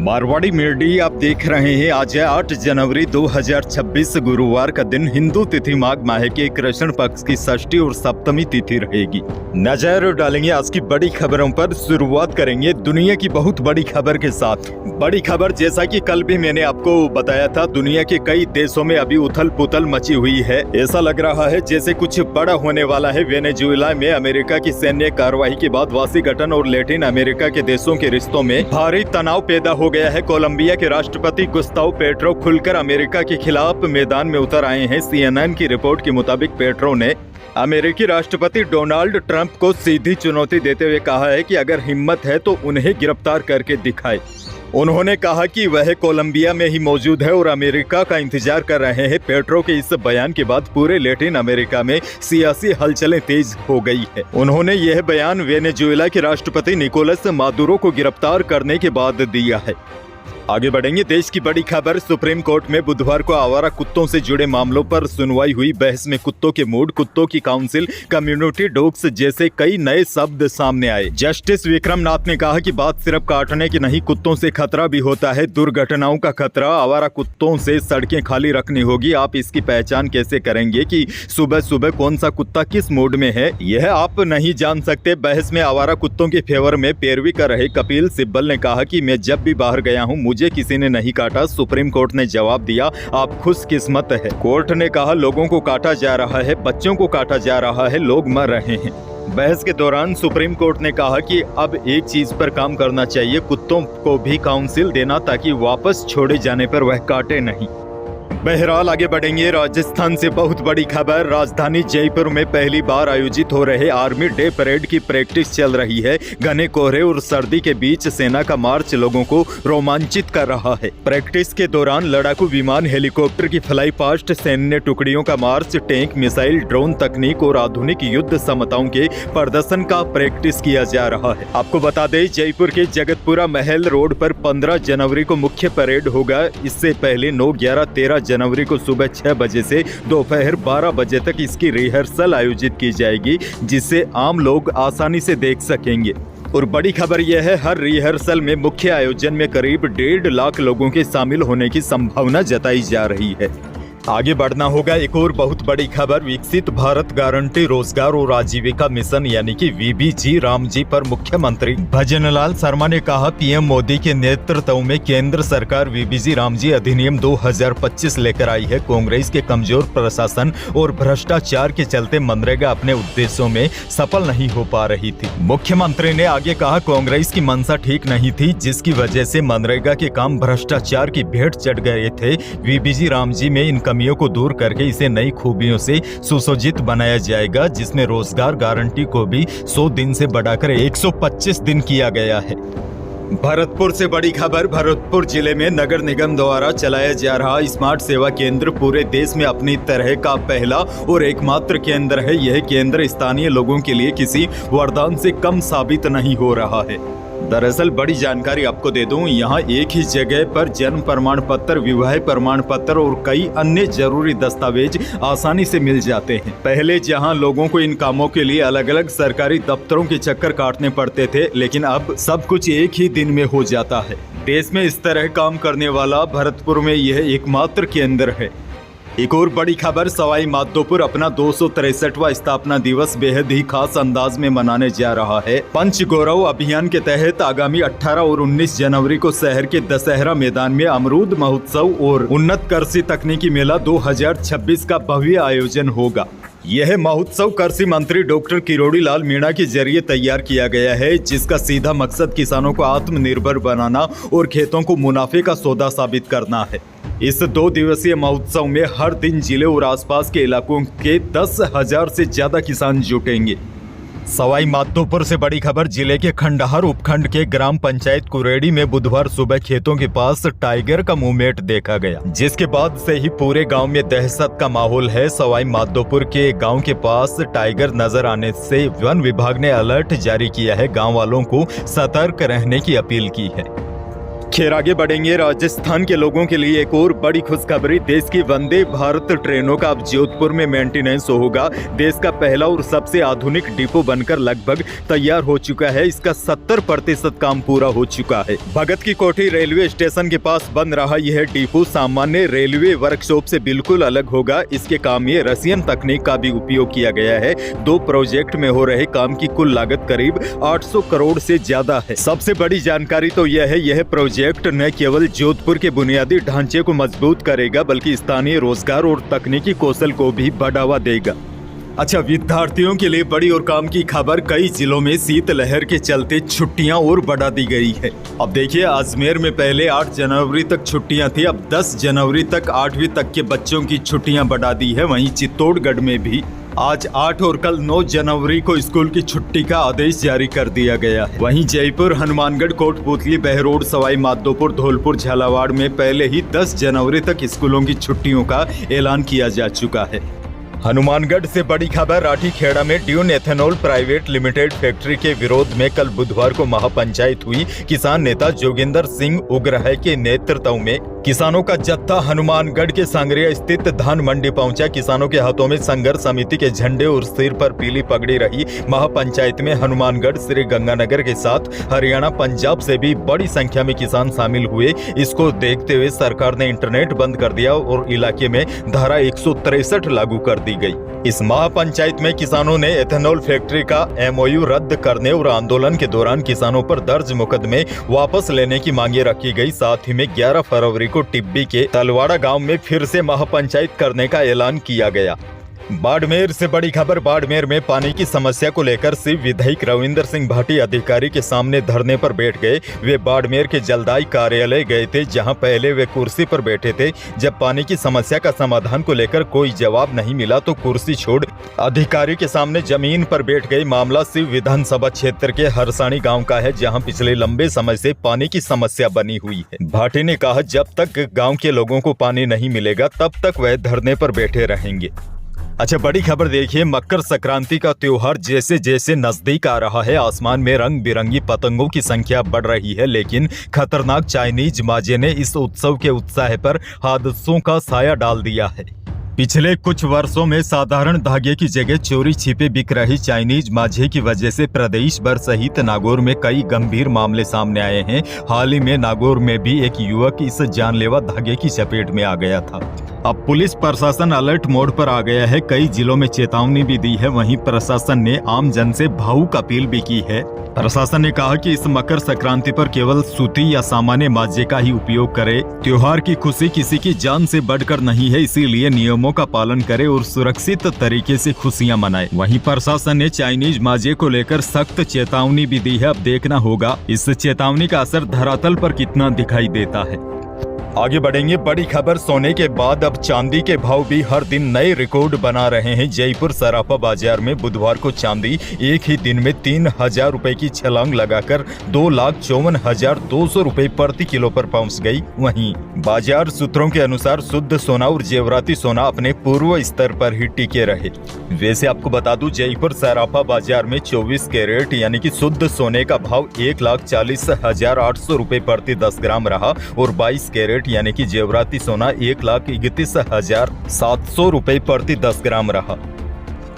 Marwari media आप देख रहे हैं। आज है 8 जनवरी 2026 गुरुवार का दिन। हिंदू तिथि माघ माह के कृष्ण पक्ष की षष्ठी और सप्तमी तिथि रहेगी। नजर डालेंगे आज की बड़ी खबरों पर। शुरुआत करेंगे दुनिया की बहुत बड़ी खबर के साथ। बड़ी खबर, जैसा कि कल भी मैंने आपको बताया था, दुनिया के कई देशों में अभी उथल पुथल मची हुई है। ऐसा लग रहा है जैसे कुछ बड़ा होने वाला है। वेनेजुएला में अमेरिका की सैन्य कार्रवाई के बाद वाशिंगटन और लैटिन अमेरिका के देशों के रिश्तों में भारी तनाव पैदा हो गया है। कोलंबिया के राष्ट्रपति गुस्ताव पेट्रो खुलकर अमेरिका के खिलाफ मैदान में उतर आए हैं। CNN की रिपोर्ट के मुताबिक पेट्रो ने अमेरिकी राष्ट्रपति डोनाल्ड ट्रंप को सीधी चुनौती देते हुए कहा है कि अगर हिम्मत है तो उन्हें गिरफ्तार करके दिखाए। उन्होंने कहा कि वह कोलंबिया में ही मौजूद है और अमेरिका का इंतजार कर रहे हैं। पेट्रो के इस बयान के बाद पूरे लैटिन अमेरिका में सियासी हलचलें तेज हो गई है। उन्होंने यह बयान वेनेजुएला के राष्ट्रपति निकोलस मादुरो को गिरफ्तार करने के बाद दिया है। आगे बढ़ेंगे। देश की बड़ी खबर, सुप्रीम कोर्ट में बुधवार को आवारा कुत्तों से जुड़े मामलों पर सुनवाई हुई। बहस में कुत्तों के मूड, कुत्तों की काउंसिल, कम्युनिटी डॉग्स जैसे कई नए शब्द सामने आए। जस्टिस विक्रम नाथ ने कहा कि बात सिर्फ काटने की नहीं, कुत्तों से खतरा भी होता है, दुर्घटनाओं का खतरा। आवारा कुत्तों से सड़कें खाली रखनी होगी। आप इसकी पहचान कैसे करेंगे कि सुबह सुबह कौन सा कुत्ता किस मूड में है? यह आप नहीं जान सकते। बहस में आवारा कुत्तों के फेवर में पैरवी कर रहे कपिल सिब्बल ने कहा कि मैं जब भी बाहर गया हूं मुझे किसी ने नहीं काटा। सुप्रीम कोर्ट ने जवाब दिया, आप खुशकिस्मत है। कोर्ट ने कहा लोगों को काटा जा रहा है, बच्चों को काटा जा रहा है, लोग मर रहे हैं। बहस के दौरान सुप्रीम कोर्ट ने कहा कि अब एक चीज पर काम करना चाहिए, कुत्तों को भी काउंसिल देना ताकि वापस छोड़े जाने पर वह काटे नहीं। बहरहाल आगे बढ़ेंगे। राजस्थान से बहुत बड़ी खबर, राजधानी जयपुर में पहली बार आयोजित हो रहे आर्मी डे परेड की प्रैक्टिस चल रही है। घने कोहरे और सर्दी के बीच सेना का मार्च लोगों को रोमांचित कर रहा है। प्रैक्टिस के दौरान लड़ाकू विमान, हेलीकॉप्टर की फ्लाई पास्ट, सैन्य टुकड़ियों का मार्च, टैंक, मिसाइल, ड्रोन तकनीक और आधुनिक युद्ध क्षमताओं के प्रदर्शन का प्रैक्टिस किया जा रहा है। आपको बता दें, जयपुर के जगतपुरा महल रोड पर 15 जनवरी को मुख्य परेड होगा। इससे पहले 9, 11, 13 जनवरी को सुबह 6 बजे से दोपहर 12 बजे तक इसकी रिहर्सल आयोजित की जाएगी, जिसे आम लोग आसानी से देख सकेंगे। और बड़ी खबर यह है, हर रिहर्सल में मुख्य आयोजन में करीब 1.5 लाख लोगों के शामिल होने की संभावना जताई जा रही है। आगे बढ़ना होगा। एक और बहुत बड़ी खबर, विकसित भारत गारंटी रोजगार और आजीविका मिशन यानी कि VBG रामजी पर मुख्यमंत्री भजनलाल शर्मा ने कहा, PM मोदी के नेतृत्व में केंद्र सरकार VBG रामजी अधिनियम 2025 लेकर आई है। कांग्रेस के कमजोर प्रशासन और भ्रष्टाचार के चलते मनरेगा अपने उद्देश्यों में सफल नहीं हो पा रही थी। मुख्यमंत्री ने आगे कहा, कांग्रेस की मंशा ठीक नहीं थी, जिसकी वजह से मनरेगा के काम भ्रष्टाचार की भेंट चढ़ गए थे। VBG रामजी में इन कमियों को दूर करके इसे नई खूबियों से सुसज्जित बनाया जाएगा, जिसमें रोजगार गारंटी को भी 100 दिन से बढ़ाकर 125 दिन किया गया है। भरतपुर से बड़ी खबर, भरतपुर जिले में नगर निगम द्वारा चलाया जा रहा स्मार्ट सेवा केंद्र पूरे देश में अपनी तरह का पहला और एकमात्र केंद्र है। यह केंद्र स्थानीय लोगों के लिए किसी वरदान से कम साबित नहीं हो रहा है। दरअसल बड़ी जानकारी आपको दे दूं, यहाँ एक ही जगह पर जन्म प्रमाण पत्र, विवाह प्रमाण पत्र और कई अन्य जरूरी दस्तावेज आसानी से मिल जाते हैं। पहले जहाँ लोगों को इन कामों के लिए अलग अलग सरकारी दफ्तरों के चक्कर काटने पड़ते थे, लेकिन अब सब कुछ एक ही दिन में हो जाता है। देश में इस तरह काम करने वाला भरतपुर में यह एकमात्र केंद्र है। एक और बड़ी खबर, सवाई माधोपुर अपना 263वां स्थापना दिवस बेहद ही खास अंदाज में मनाने जा रहा है। पंच गौरव अभियान के तहत आगामी 18 और 19 जनवरी को शहर के दशहरा मैदान में अमरूद महोत्सव और उन्नत कृषि तकनीकी मेला 2026 का भव्य आयोजन होगा। यह महोत्सव कृषि मंत्री डॉक्टर किरोड़ी लाल मीणा के जरिए तैयार किया गया है, जिसका सीधा मकसद किसानों को आत्मनिर्भर बनाना और खेतों को मुनाफे का सौदा साबित करना है। इस 2 दिवसीय महोत्सव में हर दिन जिले और आसपास के इलाकों के 10,000 से ज्यादा किसान जुटेंगे। सवाई माधोपुर से बड़ी खबर, जिले के खंडहर उपखंड के ग्राम पंचायत कुरेड़ी में बुधवार सुबह खेतों के पास टाइगर का मूवमेंट देखा गया, जिसके बाद से ही पूरे गांव में दहशत का माहौल है। सवाई माधोपुर के गांव के पास टाइगर नजर आने से वन विभाग ने अलर्ट जारी किया है, गांव वालों को सतर्क रहने की अपील की है। खैर आगे बढ़ेंगे। राजस्थान के लोगों के लिए एक और बड़ी खुशखबरी। देश की वंदे भारत ट्रेनों का अब जोधपुर में मेंटेनेंस होगा। देश का पहला और सबसे आधुनिक डिपो बनकर लगभग तैयार हो चुका है। इसका 70% काम पूरा हो चुका है। भगत की कोठी रेलवे स्टेशन के पास बन रहा यह डिपो सामान्य रेलवे वर्कशॉप से बिल्कुल अलग होगा। इसके काम में रशियन तकनीक का भी उपयोग किया गया है। 2 प्रोजेक्ट में हो रहे काम की कुल लागत करीब 800 करोड़ से ज्यादा है। सबसे बड़ी जानकारी तो यह है, यह प्रोजेक्ट न केवल जोधपुर के बुनियादी ढांचे को मजबूत करेगा बल्कि स्थानीय रोजगार और तकनीकी कौशल को भी बढ़ावा देगा। अच्छा, विद्यार्थियों के लिए बड़ी और काम की खबर। कई जिलों में शीतलहर के चलते छुट्टियां और बढ़ा दी गई है। अब देखिए, अजमेर में पहले 8 जनवरी तक छुट्टियां थी, अब 10 जनवरी तक 8वीं तक के बच्चों की छुट्टियां बढ़ा दी है। वहीं चित्तौड़गढ़ में भी आज 8 और कल 9 जनवरी को स्कूल की छुट्टी का आदेश जारी कर दिया गया है। वहीं जयपुर, हनुमानगढ़, कोटपुतली, बहरोड, सवाई माधोपुर, धौलपुर, झालावाड़ में पहले ही 10 जनवरी तक स्कूलों की छुट्टियों का ऐलान किया जा चुका है। हनुमानगढ़ से बड़ी खबर। राठीखेड़ा में dune ethanol private limited factory के विरोध में कल बुधवार को महापंचायत हुई। किसान नेता जोगिंदर सिंह उग्रह के नेतृत्व में किसानों का जत्था हनुमानगढ़ के सांगरिया स्थित धान मंडी पहुंचा। किसानों के हाथों में संघर्ष समिति के झंडे और सिर पर पीली पगड़ी रही। महापंचायत में हनुमानगढ़, श्री गंगानगर के साथ हरियाणा, पंजाब से भी बड़ी संख्या में किसान शामिल हुए। इसको देखते हुए सरकार ने इंटरनेट बंद कर दिया और इलाके में धारा 163 लागू कर दी गई। इस महापंचायत में किसानों ने एथेनॉल फैक्ट्री का MOU रद्द करने और आंदोलन के दौरान किसानों पर दर्ज मुकदमे वापस लेने की मांगे रखी गई। साथ ही में 11 फरवरी को टिब्बी के तलवाड़ा गांव में फिर से महापंचायत करने का ऐलान किया गया। बाड़मेर से बड़ी खबर। बाड़मेर में पानी की समस्या को लेकर शिव विधायक रविंद्र सिंह भाटी अधिकारी के सामने धरने पर बैठ गए। वे बाड़मेर के जलदाई कार्यालय गए थे, जहां पहले वे कुर्सी पर बैठे थे। जब पानी की समस्या का समाधान को लेकर कोई जवाब नहीं मिला तो कुर्सी छोड़ अधिकारी के सामने जमीन पर बैठ गए। मामला शिव विधानसभा क्षेत्र के हरसाणी गाँव का है, जहाँ पिछले लंबे समय से पानी की समस्या बनी हुई है। भाटी ने कहा, जब तक गाँव के लोगों को पानी नहीं मिलेगा तब तक वह धरने पर बैठे रहेंगे। अच्छा, बड़ी खबर देखिए। मकर संक्रांति का त्योहार जैसे जैसे नजदीक आ रहा है, आसमान में रंग बिरंगी पतंगों की संख्या बढ़ रही है, लेकिन खतरनाक चाइनीज माजे ने इस उत्सव के उत्साह पर हादसों का साया डाल दिया है। पिछले कुछ वर्षों में साधारण धागे की जगह चोरी छिपे बिक रही चाइनीज माझे की वजह से प्रदेश भर सहित नागौर में कई गंभीर मामले सामने आए हैं। हाल ही में नागौर में भी एक युवक इस जानलेवा धागे की चपेट में आ गया था। अब पुलिस प्रशासन अलर्ट मोड पर आ गया है। कई जिलों में चेतावनी भी दी है। वहीं प्रशासन ने आम जन से भावुक अपील भी की है। प्रशासन ने कहा कि इस मकर संक्रांति पर केवल सूती या सामान्य माजे का ही उपयोग करें। त्योहार की खुशी किसी की जान से बढ़कर नहीं है, इसीलिए नियमों का पालन करें और सुरक्षित तरीके से खुशियां मनाएं। वहीं प्रशासन ने चाइनीज माजे को लेकर सख्त चेतावनी भी दी है। अब देखना होगा इस चेतावनी का असर धरातल पर कितना दिखाई देता है। आगे बढ़ेंगे। बड़ी खबर। सोने के बाद अब चांदी के भाव भी हर दिन नए रिकॉर्ड बना रहे हैं। जयपुर सराफा बाजार में बुधवार को चांदी एक ही दिन में 3000 रुपए की छलांग लगाकर 2,54,200 रुपए प्रति किलो पर पहुंच गई। वहीं बाजार सूत्रों के अनुसार शुद्ध सोना और जेवराती सोना अपने पूर्व स्तर पर ही टिके रहे। वैसे आपको बता दूं, जयपुर सराफा बाजार में 24 कैरेट यानी कि शुद्ध सोने का भाव 1,40,800 रुपए प्रति 10 ग्राम रहा और 22 कैरेट यानी कि जेवराती सोना 1,31,700 रुपए प्रति 10 ग्राम रहा।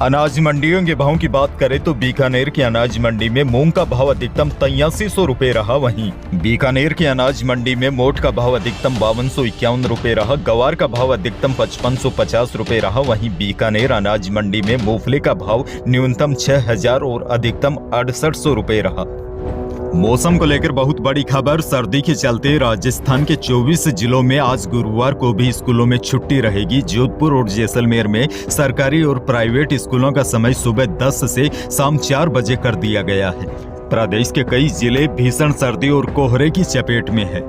अनाज मंडियों के भाव की बात करें तो बीकानेर की अनाज मंडी में मूंग का भाव अधिकतम 8300 रुपए रहा। वहीं बीकानेर की अनाज मंडी में मोट का भाव अधिकतम 5251 रुपए रहा। गवार का भाव अधिकतम 5550 रुपए रहा। वहीं बीकानेर अनाज मंडी में मूंगफली का भाव न्यूनतम 6000 और अधिकतम 6800 रुपए रहा। मौसम को लेकर बहुत बड़ी खबर। सर्दी के चलते राजस्थान के 24 जिलों में आज गुरुवार को भी स्कूलों में छुट्टी रहेगी। जोधपुर और जैसलमेर में सरकारी और प्राइवेट स्कूलों का समय सुबह 10 से शाम 4 बजे कर दिया गया है। प्रदेश के कई जिले भीषण सर्दी और कोहरे की चपेट में है।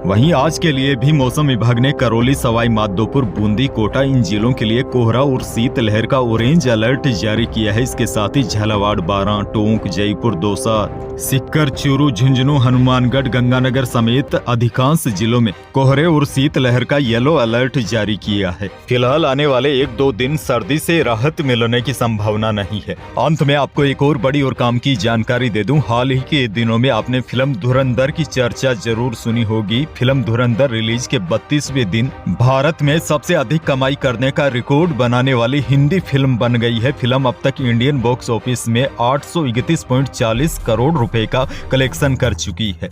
वहीं आज के लिए भी मौसम विभाग ने करौली, सवाई माधोपुर, बूंदी, कोटा इन जिलों के लिए कोहरा और शीतलहर का ऑरेंज अलर्ट जारी किया है। इसके साथ ही झालावाड़, बारां, टोंक, जयपुर, दौसा, सीकर, चूरू, झुंझुनू, हनुमानगढ़, गंगानगर समेत अधिकांश जिलों में कोहरे और शीतलहर का येलो अलर्ट जारी किया है। फिलहाल आने वाले 1-2 दिन सर्दी से राहत मिलने की संभावना नहीं है। अंत में आपको एक और बड़ी और काम की जानकारी दे दूं। हाल ही के दिनों में आपने फिल्म धुरंधर की चर्चा जरूर सुनी होगी। फिल्म धुरंधर रिलीज के 32वें दिन भारत में सबसे अधिक कमाई करने का रिकॉर्ड बनाने वाली हिंदी फिल्म बन गई है। फिल्म अब तक इंडियन बॉक्स ऑफिस में 831.40 करोड़ रुपए का कलेक्शन कर चुकी है,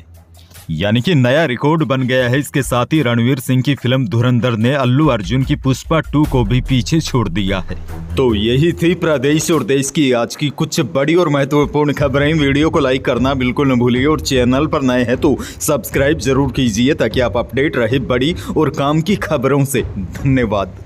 यानी कि नया रिकॉर्ड बन गया है। इसके साथ ही रणवीर सिंह की फिल्म धुरंधर ने अल्लू अर्जुन की पुष्पा 2 को भी पीछे छोड़ दिया है। तो यही थी प्रदेश और देश की आज की कुछ बड़ी और महत्वपूर्ण खबरें। वीडियो को लाइक करना बिल्कुल न भूलिए और चैनल पर नए हैं तो सब्सक्राइब जरूर कीजिए ताकि आप अपडेट रहे बड़ी और काम की खबरों से। धन्यवाद।